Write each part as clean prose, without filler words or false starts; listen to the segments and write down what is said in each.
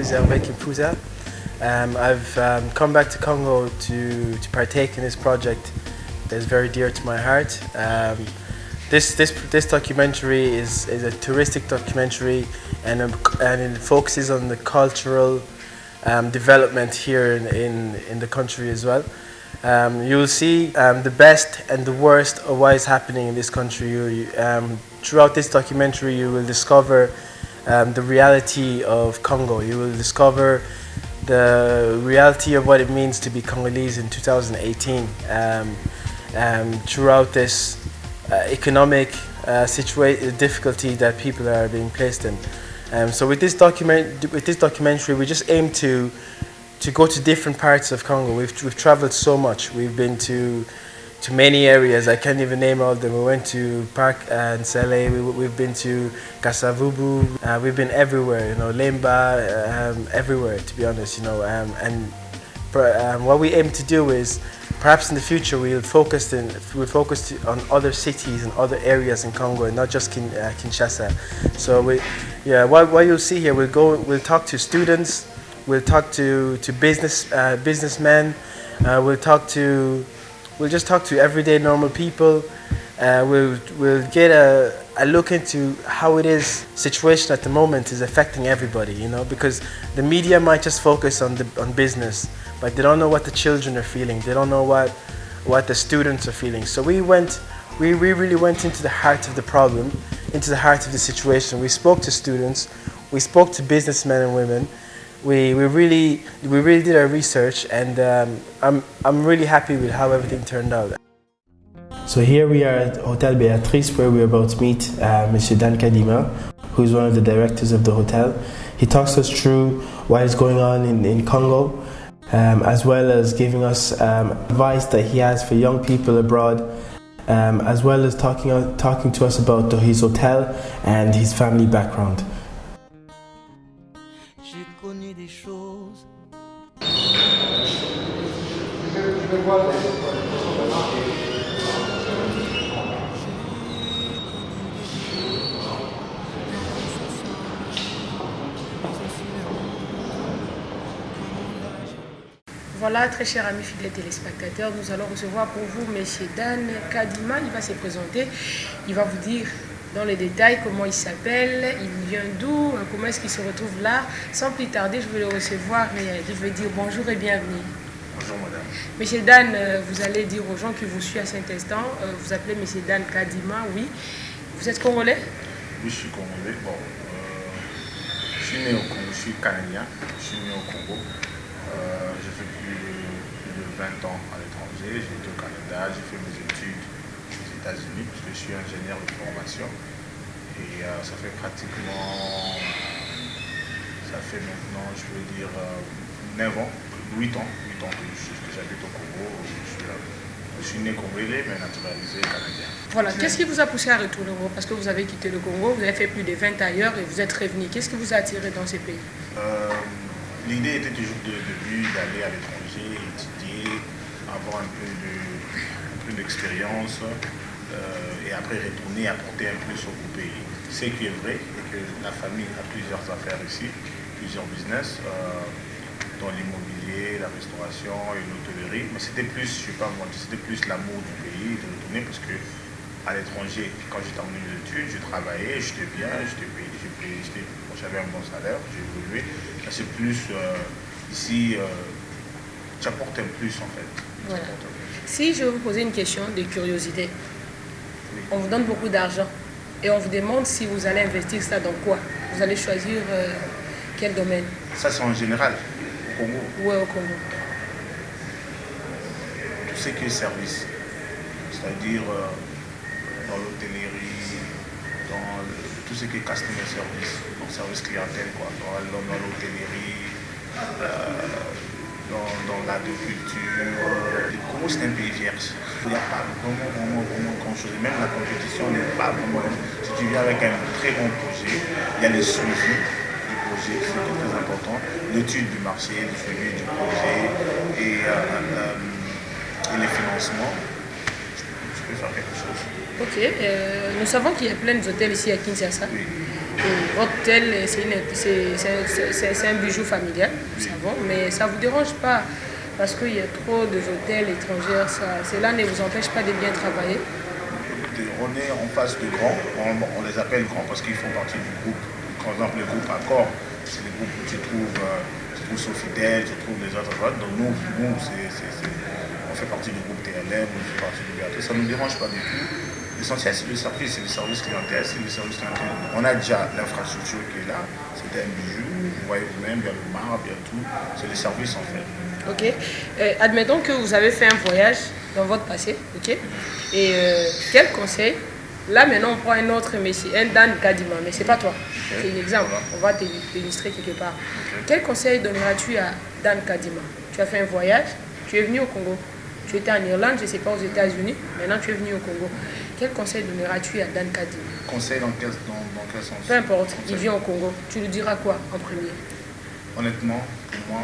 is Hervé Kimpuza. I've come back to Congo to partake in this project that's very dear to my heart. This documentary is a touristic documentary, and it focuses on the cultural development here in the country as well. You will see the best and the worst of what is happening in this country. Throughout this documentary, you will discover the reality of Congo. You will discover the reality of what it means to be Congolese in 2018 throughout this economic difficulty that people are being placed in. So with this documentary, we just aim to go to different parts of Congo. We've traveled so much. We've been to many areas. I can't even name all of them. We went to Park and Saleh. We've been to Kasavubu. We've been everywhere. You know, Lemba, everywhere. To be honest, you know. What we aim to do is, perhaps in the future, we'll focus on other cities and other areas in Congo, and not just Kinshasa. So what you'll see here, we'll talk to students. We'll talk to businessmen. We'll just talk to everyday normal people. We'll get a look into how it is. Situation at the moment is affecting everybody, you know, because the media might just focus on business, but they don't know what the children are feeling. They don't know what the students are feeling. So we really went into the heart of the problem, into the heart of the situation. We spoke to students. We spoke to businessmen and women. We really did our research, and I'm really happy with how everything turned out. So here we are at Hotel Beatrice, where we're about to meet Mr. Dan Kadima, who is one of the directors of the hotel. He talks us through what is going on in Congo, as well as giving us advice that he has for young people abroad, as well as talking to us about his hotel and his family background. Voilà, très chers amis fidèles téléspectateurs, nous allons recevoir pour vous M. Dan Kadima. Il va se présenter, il va vous dire dans les détails comment il s'appelle, il vient d'où, comment est-ce qu'il se retrouve là. Sans plus tarder, je vais le recevoir et je vais dire bonjour et bienvenue. Bonjour madame. Monsieur Dan, vous allez dire aux gens qui vous suivent à cet instant, vous appelez M. Dan Kadima, oui. Vous êtes congolais? Oui, je suis congolais. Bon, je suis né au Congo, je suis canadien, je suis né au Congo. J'ai fait plus de 20 ans à l'étranger, j'ai été au Canada, j'ai fait mes études aux États-Unis, parce que je suis ingénieur de formation. Et ça fait maintenant, je veux dire, 9 ans, 8 ans que j'habite au Congo. Je suis né congolais, mais naturalisé canadien. Voilà, qu'est-ce qui vous a poussé à retourner au Congo? Parce que vous avez quitté le Congo, vous avez fait plus de 20 ailleurs et vous êtes revenu. Qu'est-ce qui vous a attiré dans ces pays? L'idée était toujours d'aller à l'étranger, étudier, avoir un peu d'expérience et après retourner apporter un plus au pays. Ce qui est vrai est que la famille a plusieurs affaires ici, plusieurs business, dans l'immobilier, la restauration et l'hôtellerie. Mais c'était plus, je ne sais pas moi, c'était plus l'amour du pays, de retourner parce que à l'étranger, quand j'étais en études, je travaillais, j'étais bien, j'avais un bon salaire, j'ai évolué. C'est plus ici, tu apportes un plus en fait. Voilà. Si je vais vous poser une question de curiosité, oui. On vous donne beaucoup d'argent et on vous demande si vous allez investir ça dans quoi? Vous allez choisir quel domaine? Ça c'est en général, au Congo. Oui, au Congo. Tout ce qui est service, c'est-à-dire dans l'hôtellerie, dans tout ce qui est customer service, donc service clientèle, quoi, dans l'hôtellerie, dans l'agriculture. Le Congo c'est un pays vierge. Il n'y a pas vraiment grand-chose. Même la compétition n'est pas vraiment. Si tu viens avec un très bon projet, il y a le suivi du projet, c'est très important, l'étude du marché, le suivi du projet et les financements. Tu peux faire quelque chose. Ok, nous savons qu'il y a plein d'hôtels ici à Kinshasa. Oui. Et votre hôtel, c'est un bijou familial, nous savons, mais ça ne vous dérange pas parce qu'il y a trop d'hôtels étrangers, cela ne vous empêche pas de bien travailler? On est en face de grands, on les appelle grands parce qu'ils font partie du groupe. Par exemple, le groupe Accor, c'est le groupe où tu trouves Sofitel, tu trouves les autres. Donc nous on fait partie du groupe TLM, on fait partie du BAT. Ça ne nous dérange pas du tout. L'essentiel, c'est le service clientèle, c'est le service clientèle. On a déjà l'infrastructure qui est là, c'était un bijou, vous voyez vous-même, il y a le marbre, il y a tout. C'est le service en fait. Ok. Admettons que vous avez fait un voyage dans votre passé, ok. Et quel conseil? Là maintenant on prend un autre monsieur, un Dan Kadima, mais c'est pas toi. Okay. C'est un exemple. Voilà. On va t'illustrer quelque part. Okay. Quel conseil donneras-tu à Dan Kadima? Tu as fait un voyage, tu es venu au Congo. Tu étais en Irlande, je ne sais pas, aux États-Unis. Maintenant tu es venu au Congo. Quel conseil donneras-tu à Dan Kadima? Conseil dans quel sens? Peu importe, il vient au Congo. Tu lui diras quoi en premier? Honnêtement, pour moi,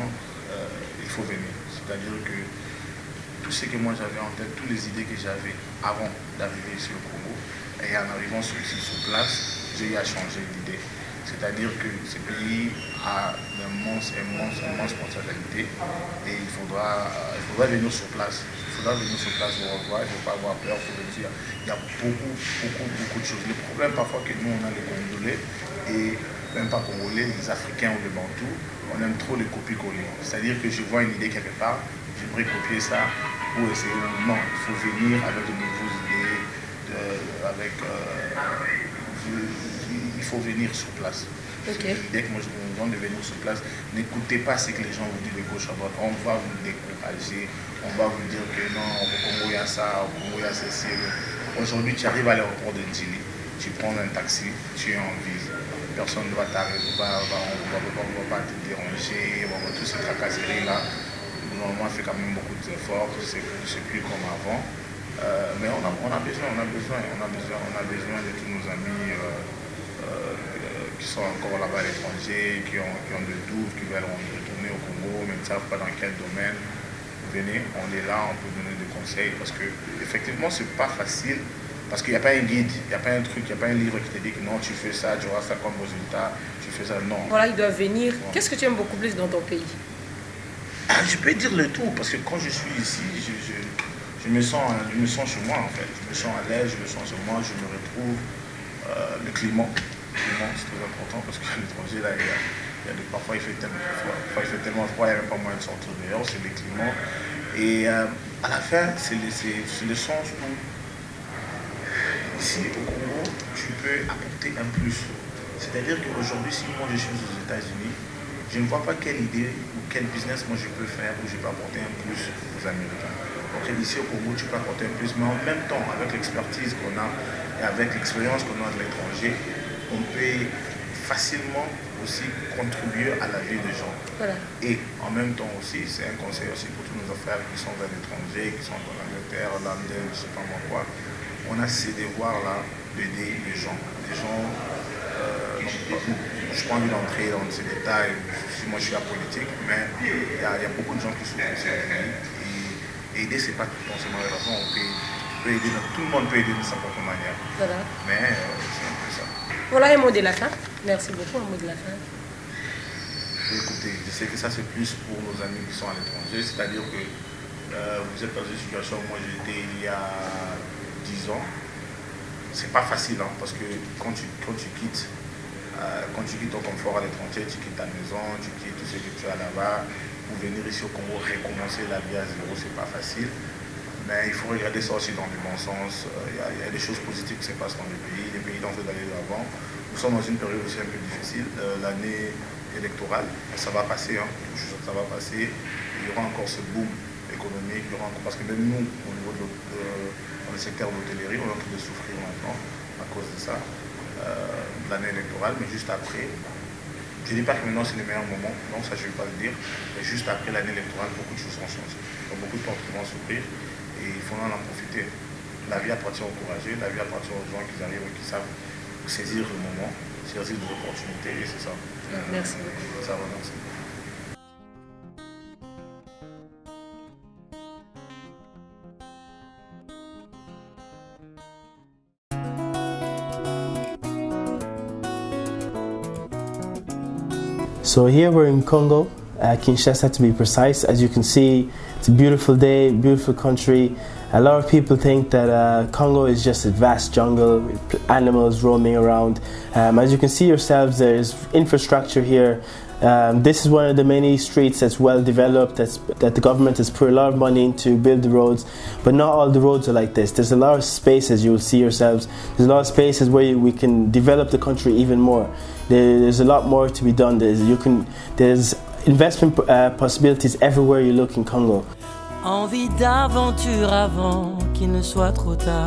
il faut venir. C'est-à-dire que tout ce que moi j'avais en tête, toutes les idées que j'avais avant d'arriver ici au Congo, et en arrivant sur place, j'ai eu à changer d'idée. C'est-à-dire que ce pays a d'immenses potentialités et il faudra venir sur place. Il faudra venir sur place pour revoir, il ne faut pas avoir peur, il faut le dire. Il y a beaucoup de choses. Le problème parfois que nous on a les Congolais, et même pas Congolais, les Africains ou les Bantous, on aime trop les copier-coller. C'est-à-dire que je vois une idée quelque part, j'aimerais copier ça pour essayer. Non, il faut venir avec de nouvelles idées, il faut venir sur place. Okay. Dès que moi je vous demande de venir sur place, n'écoutez pas ce que les gens vous disent de gauche à droite. On va vous décourager, on va vous dire que non, au Congo il y a ça, au Congo il y a ceci. Aujourd'hui, tu arrives à l'aéroport de Djili, tu prends un taxi, tu es en ville. Personne ne va t'arrêter, on va pas te déranger, on va tous ces tracasseries là. Normalement, on fait quand même beaucoup d'efforts, c'est plus comme avant. Mais on a besoin de tous nos amis qui sont encore là-bas à l'étranger, qui ont des doutes, qui veulent retourner au Congo, mais ne savent pas dans quel domaine. Venez, on est là, on peut donner des conseils parce que effectivement c'est pas facile, parce qu'il n'y a pas un guide, il n'y a pas un truc, il n'y a pas un livre qui te dit que non, tu fais ça, tu auras ça comme résultat, tu fais ça, non. Voilà, ils doivent venir. Bon. Qu'est-ce que tu aimes beaucoup plus dans ton pays? Je peux dire le tout, parce que quand je suis ici, je me sens chez moi en fait. Je me sens à l'aise, je me sens chez moi, je me retrouve. Le climat, c'est très important parce qu'à l'étranger, là, parfois il fait tellement froid, il n'y a même pas moyen de sortir dehors, c'est le climat. Et à la fin, c'est le sens où, ici au Congo, tu peux apporter un plus. C'est-à-dire qu'aujourd'hui, si moi je suis aux États-Unis, je ne vois pas quelle idée ou quel business moi je peux faire où je peux apporter un plus aux Américains. Donc ici au Congo, tu peux apporter un plus, mais en même temps, avec l'expertise qu'on a et avec l'expérience qu'on a de l'étranger, on peut facilement aussi contribuer à la vie des gens. Voilà. Et en même temps aussi, c'est un conseil aussi pour tous nos frères qui sont à l'étranger, qui sont en Angleterre, Hollande, je ne sais pas moi quoi. On a ces devoirs-là d'aider les gens. Les gens, je n'ai pas envie d'entrer dans ces détails, moi je suis apolitique, mais il y a beaucoup de gens qui souffrent de cette vie. Et aider, ce n'est pas tout forcément la raison. Aider, tout le monde peut aider de sa propre manière. Voilà. Mais c'est un peu ça. Voilà un mot de la fin. Merci beaucoup, un mot de la fin. Écoutez, je sais que ça c'est plus pour nos amis qui sont à l'étranger, c'est-à-dire que vous êtes dans une situation où moi j'étais il y a 10 ans. C'est pas facile hein, parce que quand tu quittes ton confort à l'étranger, tu quittes ta maison, tu quittes tout ce que tu as là-bas, pour venir ici au Congo recommencer la vie à zéro, c'est pas facile. Mais il faut regarder ça aussi dans le bon sens. Il y a des choses positives qui se passent dans le pays. Les pays tentent d'aller de l'avant. Nous sommes dans une période aussi un peu difficile. L'année électorale, ça va passer. Hein. Ça va passer. Il y aura encore ce boom économique. Il y aura encore, parce que même nous, au niveau dans le secteur de l'hôtellerie, on est en train de souffrir maintenant à cause de ça, l'année électorale. Mais juste après, je ne dis pas que maintenant c'est le meilleur moment. Non, ça je ne vais pas le dire. Mais juste après l'année électorale, beaucoup de choses vont changer. Donc, beaucoup de portes vont s'ouvrir. Et il faut en profiter. La vie appartient aux courageux, la vie appartient aux gens qui arrivent et qui savent saisir le moment, saisir des opportunités, et c'est ça. Merci beaucoup. Ça va, merci. So here we're in Congo, Kinshasa to be precise. As you can see, it's a beautiful day, beautiful country. A lot of people think that Congo is just a vast jungle with animals roaming around. As you can see yourselves, there is infrastructure here. This is one of the many streets that's well developed, that the government has put a lot of money into build the roads, but not all the roads are like this. There's a lot of spaces, you will see yourselves, there's a lot of spaces where we can develop the country even more. There's a lot more to be done. There's investment possibilities everywhere you look in Congo. Envie d'aventure avant qu'il ne soit trop tard.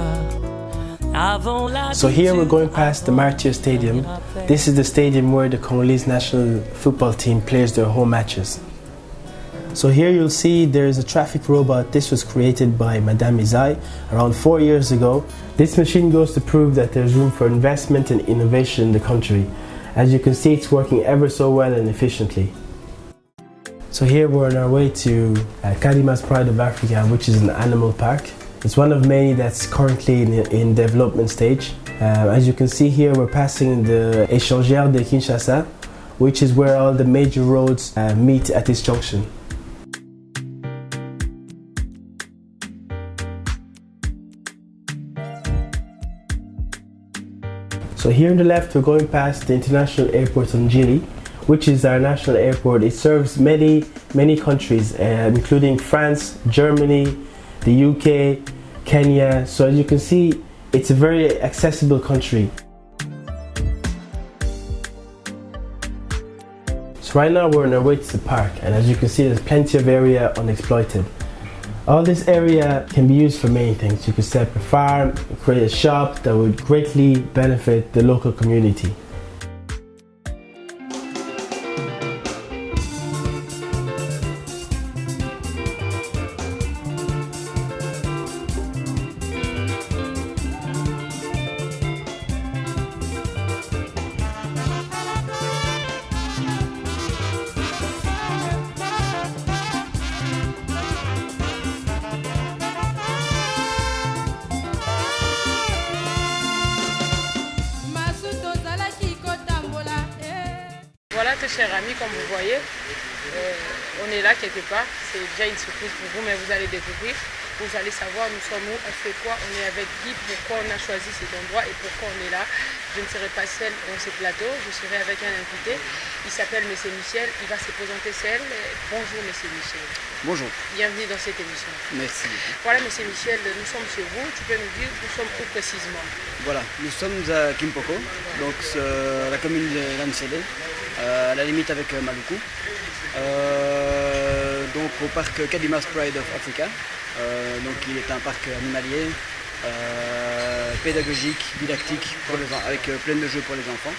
So here we're going past the Martyr Stadium. This is the stadium where the Congolese national football team plays their home matches. So here you'll see there's a traffic robot. This was created by Madame Izai around 4 years ago. This machine goes to prove that there's room for investment and innovation in the country. As you can see, it's working ever so well and efficiently. So here we're on our way to Kadimas Pride of Africa, which is an animal park. It's one of many that's currently in development stage. As you can see here, we're passing the Échangeur de Kinshasa, which is where all the major roads meet at this junction. So here on the left, we're going past the International Airport on Njili, which is our national airport. It serves many countries, including France, Germany, the UK, Kenya. So as you can see, it's a very accessible country. So right now we're on our way to the park, and as you can see, there's plenty of area unexploited. All this area can be used for many things. You could set up a farm, create a shop that would greatly benefit the local community. Voilà, très chers amis, comme vous voyez, on est là quelque part. C'est déjà une surprise pour vous, mais vous allez découvrir. Vous allez savoir nous sommes où, on fait quoi, on est avec Guy, pourquoi on a choisi cet endroit et pourquoi on est là. Je ne serai pas seule dans ce plateau, je serai avec un invité. Il s'appelle M. Michel, il va se présenter seul. Bonjour M. Michel. Bonjour. Bienvenue dans cette émission. Merci. Voilà M. Michel, nous sommes chez vous. Tu peux nous dire nous sommes où précisément? Voilà, nous sommes à Kimpoko, donc la commune de Lansele, à la limite avec Maluku. Donc au parc Kadimas Pride of Africa. Donc il est un parc animalier, pédagogique, didactique, avec plein de jeux pour les enfants.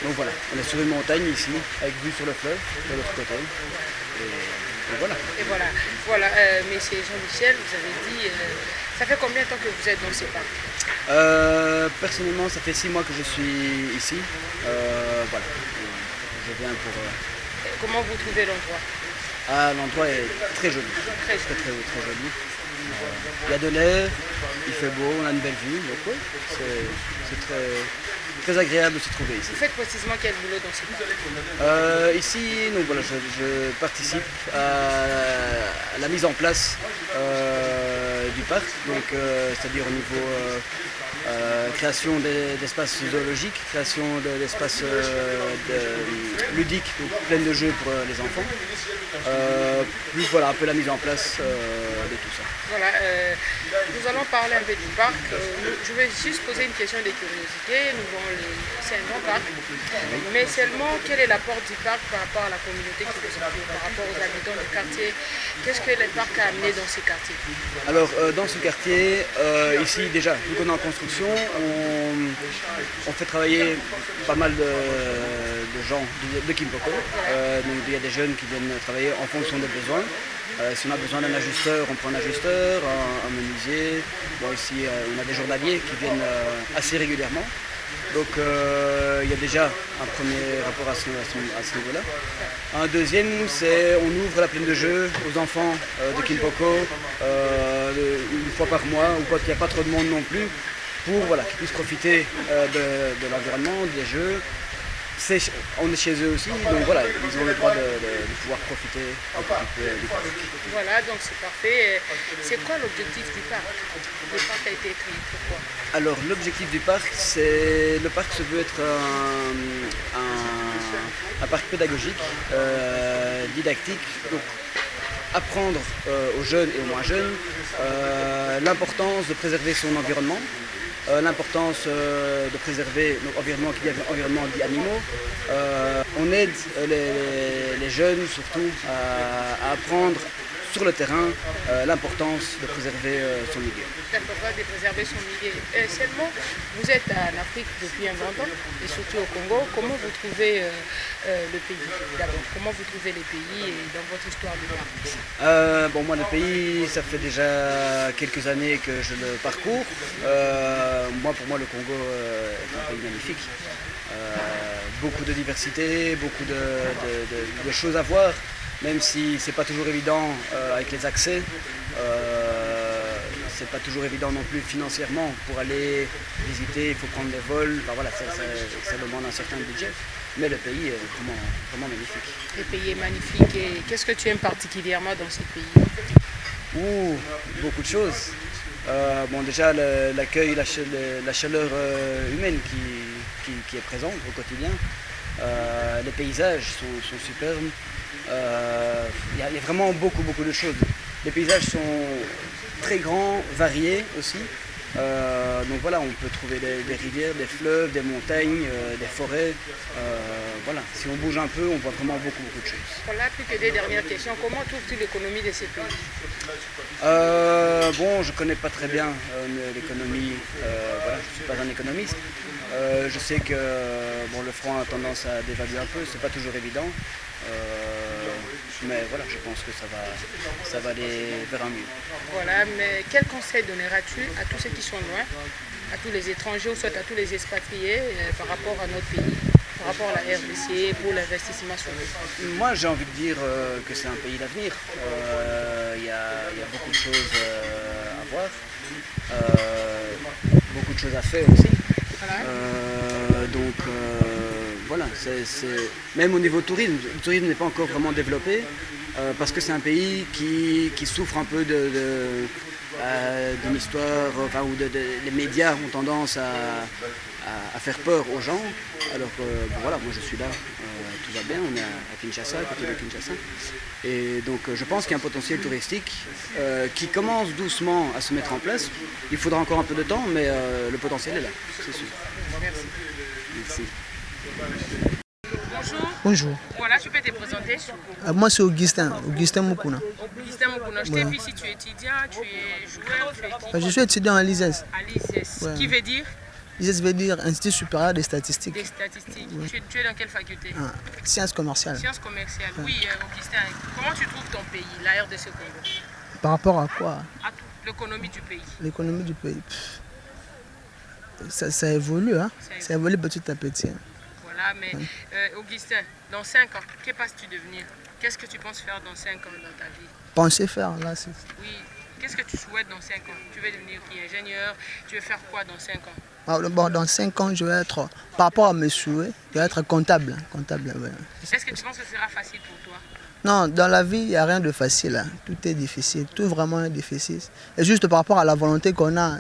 Donc voilà, on est sur une montagne ici, avec vue sur le fleuve, de l'autre côté. Et voilà. Et voilà, Monsieur Jean-Michel, vous avez dit, ça fait combien de temps que vous êtes dans ce parc? Personnellement, ça fait 6 mois que je suis ici. Voilà, je viens pour... Comment vous trouvez l'endroit? L'endroit est très joli, très joli. Il y a de l'air, il fait beau, on a une belle vue, donc oui, c'est très agréable de se trouver ici. Vous faites précisément quel boulot dans ce parc? Ici, donc, voilà, je participe à la mise en place du parc, donc c'est-à-dire au niveau création d'espaces zoologiques, création d'espaces ludiques, donc plein de jeux pour les enfants. Plus voilà un peu la mise en place de tout ça. Voilà, nous allons parler un peu du parc. Je vais juste poser une question de curiosité. C'est un grand parc, mais seulement quel est l'apport du parc par rapport à la communauté qui vous entoure, par rapport aux habitants du quartier? Qu'est-ce que le parc a amené dans ce quartier? Alors dans ce quartier, ici déjà, vu qu'on est en construction, on fait travailler pas mal de gens de Kimpoko. Donc il y a des jeunes qui viennent travailler en fonction des besoins. Si on a besoin d'un ajusteur, on prend un ajusteur, un menuisier. Bon, ici, on a des journaliers qui viennent assez régulièrement. Donc il y a déjà un premier rapport à ce niveau-là. Un deuxième, c'est on ouvre la plaine de jeu aux enfants de Kimpoko une fois par mois, ou quand il n'y a pas trop de monde non plus, pour voilà, qu'ils puissent profiter de l'environnement, des jeux. on est chez eux aussi, donc voilà, ils ont le droit de pouvoir profiter un petit peu du parc. Voilà, donc c'est parfait. C'est quoi l'objectif du parc? Le parc a été créé pourquoi? Alors l'objectif du parc, le parc se veut être un parc pédagogique, didactique, donc apprendre aux jeunes et aux moins jeunes l'importance de préserver son environnement, l'importance de préserver notre environnement qui est un environnement dit animaux. On aide les jeunes surtout à apprendre sur le terrain l'importance de préserver son milieu. L'importance de préserver son milieu. Seulement, vous êtes en Afrique depuis un grand temps, et surtout au Congo. Comment vous trouvez le pays d'abord? Comment vous trouvez les pays et dans votre histoire de parc? Bon, moi, le pays, ça fait déjà quelques années que je le parcours. Pour moi, le Congo est un pays magnifique. Beaucoup de diversité, beaucoup de choses à voir. Même si c'est pas toujours évident avec les accès, c'est pas toujours évident non plus financièrement. Pour aller visiter, il faut prendre des vols, enfin, voilà, ça demande un certain budget. Mais le pays est vraiment magnifique. Le pays est magnifique et qu'est-ce que tu aimes particulièrement dans ce pays? Beaucoup de choses. Déjà l'accueil, la chaleur humaine qui est présente au quotidien. Les paysages sont superbes. Il y a vraiment beaucoup de choses. Les paysages sont très grands, variés aussi. Donc voilà, on peut trouver des rivières, des fleuves, des montagnes, des forêts. Voilà, si on bouge un peu, on voit vraiment beaucoup de choses. Voilà, plus que des dernières questions. Comment trouves-tu l'économie de ces pays? Je connais pas très bien l'économie. Voilà, je suis pas un économiste. Je sais que le franc a tendance à dévaluer un peu, c'est pas toujours évident. Mais voilà, je pense que ça va aller vers un mieux. Voilà, mais quel conseil donneras-tu à tous ceux qui sont loin, à tous les étrangers ou soit à tous les expatriés par rapport à notre pays, par rapport à la RDC pour l'investissement sur nous? Moi, j'ai envie de dire que c'est un pays d'avenir. Il y a beaucoup de choses à voir, beaucoup de choses à faire aussi. Voilà. Voilà, même au niveau tourisme, le tourisme n'est pas encore vraiment développé parce que c'est un pays qui souffre un peu d'une histoire, où les médias ont tendance à faire peur aux gens. Alors que voilà, moi je suis là, tout va bien, on est à Kinshasa, à côté de Kinshasa. Et donc je pense qu'il y a un potentiel touristique qui commence doucement à se mettre en place. Il faudra encore un peu de temps, mais le potentiel est là, c'est sûr. Merci. Merci. Bonjour. Bonjour. Voilà, tu peux te présenter. Moi, c'est Augustin Moukouna. Augustin Moukouna, je t'ai vu si tu es étudiant, tu es joueur, tu es qui? Je suis étudiant à l'ISES. À l'ISES. Ouais. Qui veut dire? l'ISES veut dire Institut supérieur des statistiques. Des statistiques. Ouais. Tu es dans quelle faculté? Sciences commerciales. Sciences commerciales. Oui, Augustin, comment tu trouves ton pays, la RDC Congo? Par rapport à quoi? À tout, l'économie du pays. L'économie du pays. Ça évolue, hein? Ça évolue petit à petit. Hein. Voilà, mais Augustin, dans 5 ans, que penses-tu devenir? Qu'est-ce que tu penses faire dans 5 ans dans ta vie? Penser faire, là, c'est... Oui, qu'est-ce que tu souhaites dans 5 ans? Tu veux devenir qui? Ingénieur? Tu veux faire quoi dans 5 ans? Dans 5 ans, je vais être, par rapport à mes souhaits, je vais être comptable. Ouais. Est-ce que tu penses que ce sera facile pour toi? Non, dans la vie, il n'y a rien de facile. Hein. Tout est difficile, tout vraiment est difficile. Et juste par rapport à la volonté qu'on a.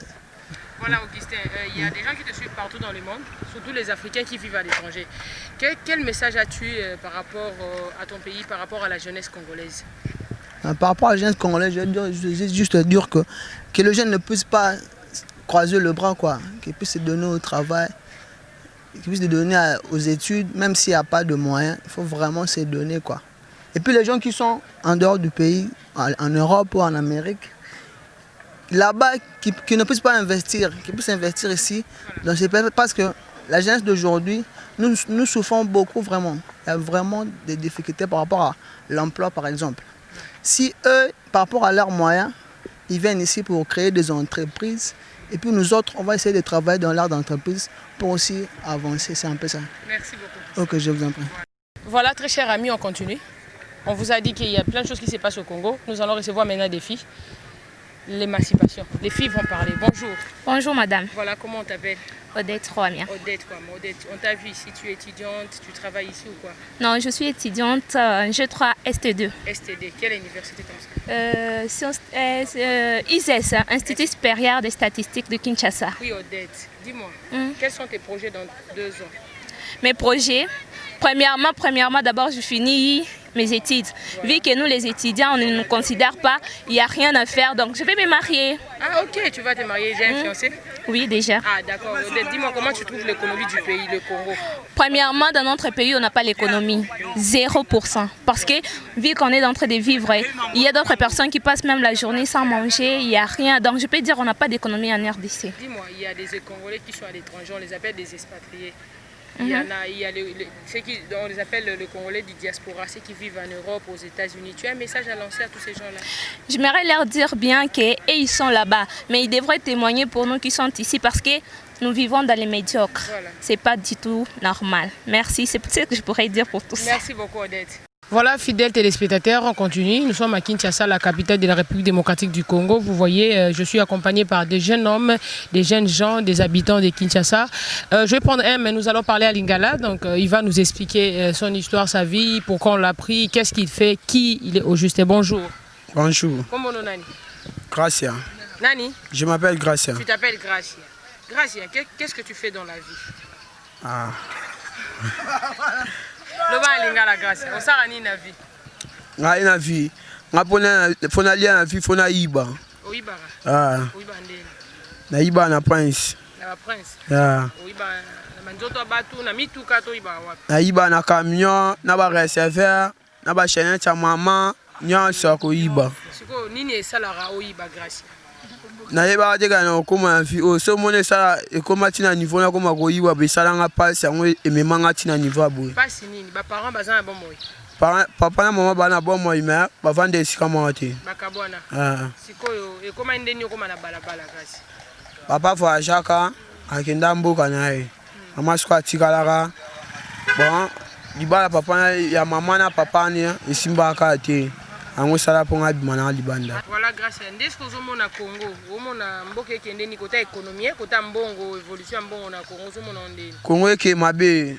Voilà, Augustin, il y a des gens qui te suivent partout dans le monde, surtout les Africains qui vivent à l'étranger. Quel message as-tu par rapport à ton pays, par rapport à la jeunesse congolaise? Par rapport à la jeunesse congolaise, je vais juste dire que les jeunes ne puissent pas croiser le bras, qu'ils puissent se donner au travail, qu'ils puissent se donner aux études, même s'il n'y a pas de moyens, il faut vraiment se donner. Et puis les gens qui sont en dehors du pays, en Europe ou en Amérique, là-bas, qui ne puissent pas investir, qui puissent investir ici, dans ces pays, parce que la jeunesse d'aujourd'hui, nous souffrons beaucoup vraiment. Il y a vraiment des difficultés par rapport à l'emploi, par exemple. Si eux, par rapport à leurs moyens, ils viennent ici pour créer des entreprises, et puis nous autres, on va essayer de travailler dans l'art d'entreprise pour aussi avancer. C'est un peu ça. Merci beaucoup. Ok, je vous en prie. Voilà, très chers amis, on continue. On vous a dit qu'il y a plein de choses qui se passent au Congo. Nous allons recevoir maintenant des filles. l'émancipation. Les filles vont parler. Bonjour. Bonjour madame. Voilà, comment on t'appelle? Odette Roamia. Odette, quoi. Odette, on t'a vu ici, tu es étudiante, tu travailles ici ou quoi? Non, je suis étudiante G3 ST2. STD, quelle université comme ça? ISES, Institut supérieur des statistiques de Kinshasa. Oui, Odette, dis-moi, quels sont tes projets dans 2 ans? Mes projets, premièrement d'abord je finis mes études. Voilà. Vu que nous les étudiants, on ne nous considère pas, il n'y a rien à faire, donc je vais me marier. Ah ok, tu vas te marier, j'ai un fiancé? Oui, déjà. Ah d'accord, dis-moi comment tu trouves l'économie du pays, le Congo? Premièrement, dans notre pays, on n'a pas l'économie, 0%. Parce que vu qu'on est en train de vivre, il y a d'autres personnes qui passent même la journée sans manger, il n'y a rien. Donc je peux dire qu'on n'a pas d'économie en RDC. Dis-moi, il y a des Congolais qui sont à l'étranger, on les appelle des expatriés. Il y a ceux qui, on les appelle le Congolais du diaspora, ceux qui vivent en Europe, aux États-Unis. Tu as un message à lancer à tous ces gens-là? J'aimerais leur dire bien qu'ils sont là-bas, mais ils devraient témoigner pour nous qui sont ici parce que nous vivons dans les médiocres. Voilà. C'est pas du tout normal. Merci, c'est ce que je pourrais dire pour tout ça. Merci beaucoup Odette. Voilà, fidèles téléspectateurs, on continue. Nous sommes à Kinshasa, la capitale de la République démocratique du Congo. Vous voyez, je suis accompagné par des jeunes hommes, des jeunes gens, des habitants de Kinshasa. Je vais prendre un, mais nous allons parler à Lingala. Donc, il va nous expliquer son histoire, sa vie, pourquoi on l'a pris, qu'est-ce qu'il fait, qui il est au juste. Bonjour. Bonjour. Comment on Nani? Gracia. Nani? Je m'appelle Gracia. Tu t'appelles Gracia. Gracia, qu'est-ce que tu fais dans la vie? Ah. Loba Lingala Gracia, on sara ni na vie. Ngai na vie. Fona lia na vie, fona iba. Oibara. Ah. Oiba ndeni. Na iba na prince. Na prince. Ah. Oiba na manzoto batu na mituka to iba wapi? Na iba na camion, na ba receveur, na ba chaîne cha mama, nyonso ko iba. Siko nini esalara oiba Gracia? Na yeba teka na okoma na vie, o so mone sala ekoma tina niveau na koma ko iba be sala nga passe yango ememanga tina niveau aboy. Passe nini? Ba parents baza na bomoi. Papa na mama bana bomoi mais ba vande esika mote. Bakabwana. Ah. Sikoyo ekoma ndeni okoma na balabala kasi. Papa voyagaka akenda mboka naye. Mama siko atikalaka. Bon, libala papa ya mama na papa ni esimbaka te. Ango sala ponga bimana libanda. Voilà grâce à ndesco zomona Congo, omona mboka ekende ni kota économie, kota mbongo, évolution mbongo na Congo zomona ndeni. Congo eke mabe.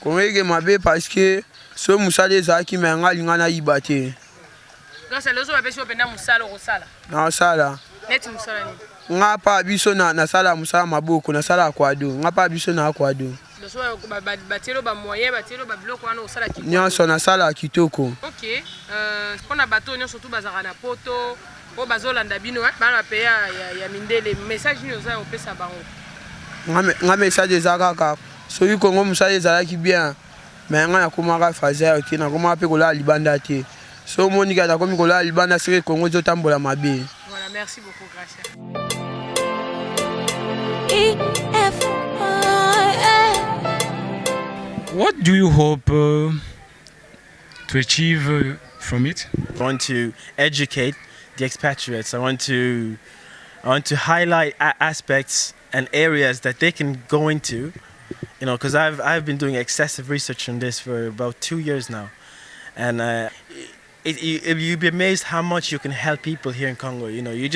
Congo eke mabe parce que so musala ezaki menga lingana ibate. Grâce à lozo bapesi openda musala rosala. Na sala. Neti musala ni. Ngapa biso na sala musala maboko na sala kwado. Ngapa biso na kwado. Lozo batelo ba moyen, batelo ba biloko wana osala kitoko. Nyonso na sala kitoko. OK. Pona bato nyonso tu bazaka na poto, po bazolanda bino, bana pe ya mindele message ni oza opesa bango. Nga message ezaka so yu Congo musala ezalaki bien. Mais nga na komaka fazer te na komaka pe kola libanda te. So monika ta komi kola libanda seke Congo zotambola mabe. Voilà, merci beaucoup Gracia. What do you hope to achieve from it? I want to educate the expatriates. I want to highlight aspects and areas that they can go into, you know, because I've been doing excessive research on this for about 2 years now, and you'd be amazed how much you can help people here in Congo. You know, you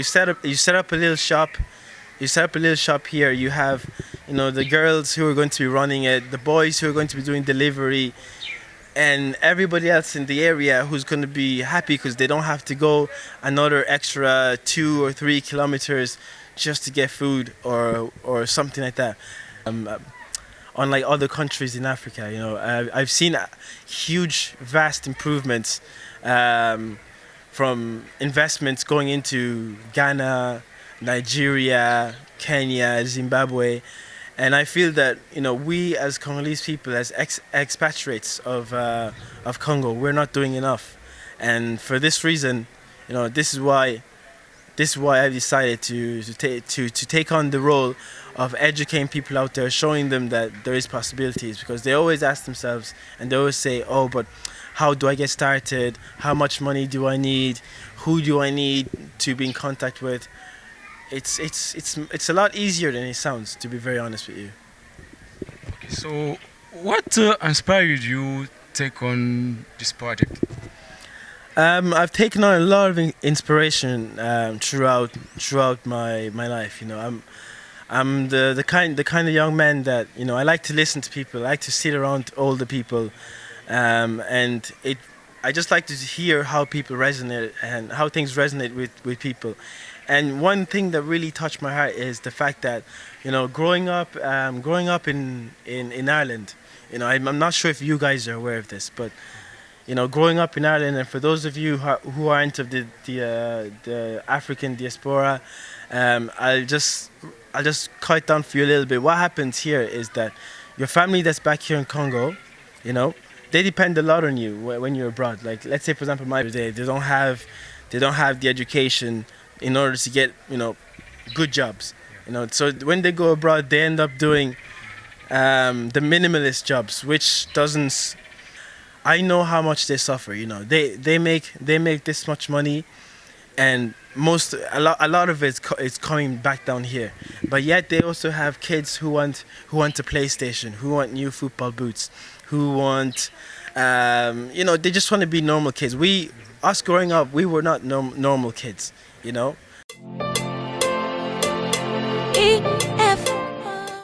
set up a little shop. You set up a little shop here. You have, you know, the girls who are going to be running it, the boys who are going to be doing delivery, and everybody else in the area who's going to be happy because they don't have to go another extra 2 or 3 kilometers just to get food or something like that. Unlike other countries in Africa, you know, I've seen huge, vast improvements from investments going into Ghana, Nigeria, Kenya, Zimbabwe, and I feel that, you know, we as Congolese people, as expatriates of Congo, we're not doing enough, and for this reason, you know, this is why I've decided to take on the role of educating people out there, showing them that there is possibilities, because they always ask themselves and they always say, oh, but how do I get started? How much money do I need? Who do I need to be in contact with? It's a lot easier than it sounds, to be very honest with you. Okay, so what inspired you to take on this project? I've taken on a lot of inspiration throughout my life. You know, I'm the kind of young man that, you know, I like to listen to people. I like to sit around older people, and I just like to hear how people resonate and how things resonate with people. And one thing that really touched my heart is the fact that, you know, growing up in Ireland, you know, I'm not sure if you guys are aware of this, but, you know, growing up in Ireland, and for those of you who are into the African diaspora, I'll just cut it down for you a little bit. What happens here is that your family that's back here in Congo, you know, they depend a lot on you when you're abroad. Like, let's say, for example, they don't have the education in order to get, you know, good jobs. You know, so when they go abroad, they end up doing the minimalist jobs, which doesn't. I know how much they suffer. You know, they make this much money, and a lot of it's coming back down here. But yet they also have kids who want a PlayStation, who want new football boots, who want, you know, they just want to be normal kids. Us growing up, we were not normal kids, you know.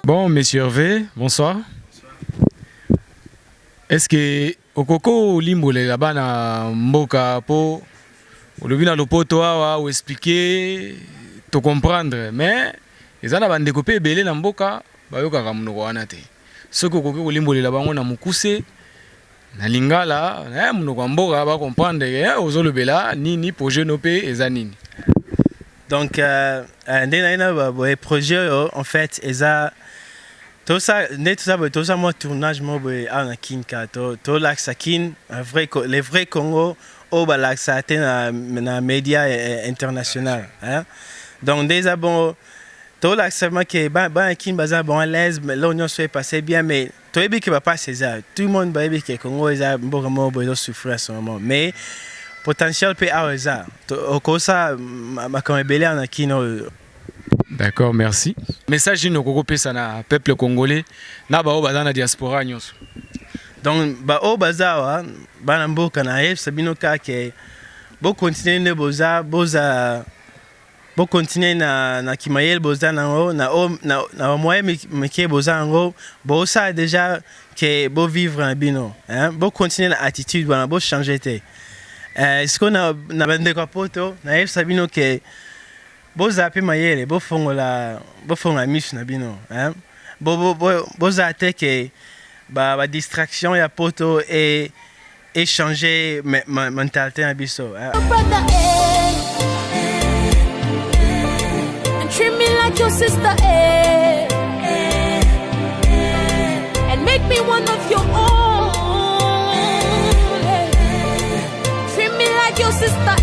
Bon, Monsieur Hervé, bonsoir. Est-ce que okoko limbole là-bas na mboka po olobi na lopoto awa ou expliquer to comprendre, mais eza na bandeko pe ebele na mboka bayokaka monoko wana te. Soki okoki kolimbolela bango na mokuse na lingala monoko ya mboka ba comprendre ozolobela nini projet no pe eza nini. Donc les projets en fait eza tout ça moi tournage moi en Kinka to laxakin les vrais Congo au balaxate na média international, hein. Donc déjà bon to laxama que ba kin baza bon à l'aise, mais l'union soit passé bien, mais to ebi que va pas ça tout le monde ba ebi que Congo eza mboka mo bo souffrir à ce moment, mais potentiel peut avoir ça au ça ma comme belé en kino. D'accord, merci. Message no koko pesa na peuple congolais na ba o baza na diaspora nyonso. Donc ba o baza ba mboka na yeb sabino ka ke bo continuer ne boza bo continuer na kimayel boza na moyen meke boza ngo bo ça déjà que bo vivre en bino, hein, bo continuer la attitude bana bo changer te. Ce qu'on a bande kwa poto na yeb sabino ke bo zape mayele bo fonga mish na bino, hein, bo za te ke ba distraction ya poto et changer mentalité na biso, hein. Treat me like your sister, and make me one of your own. Treat me like your sister,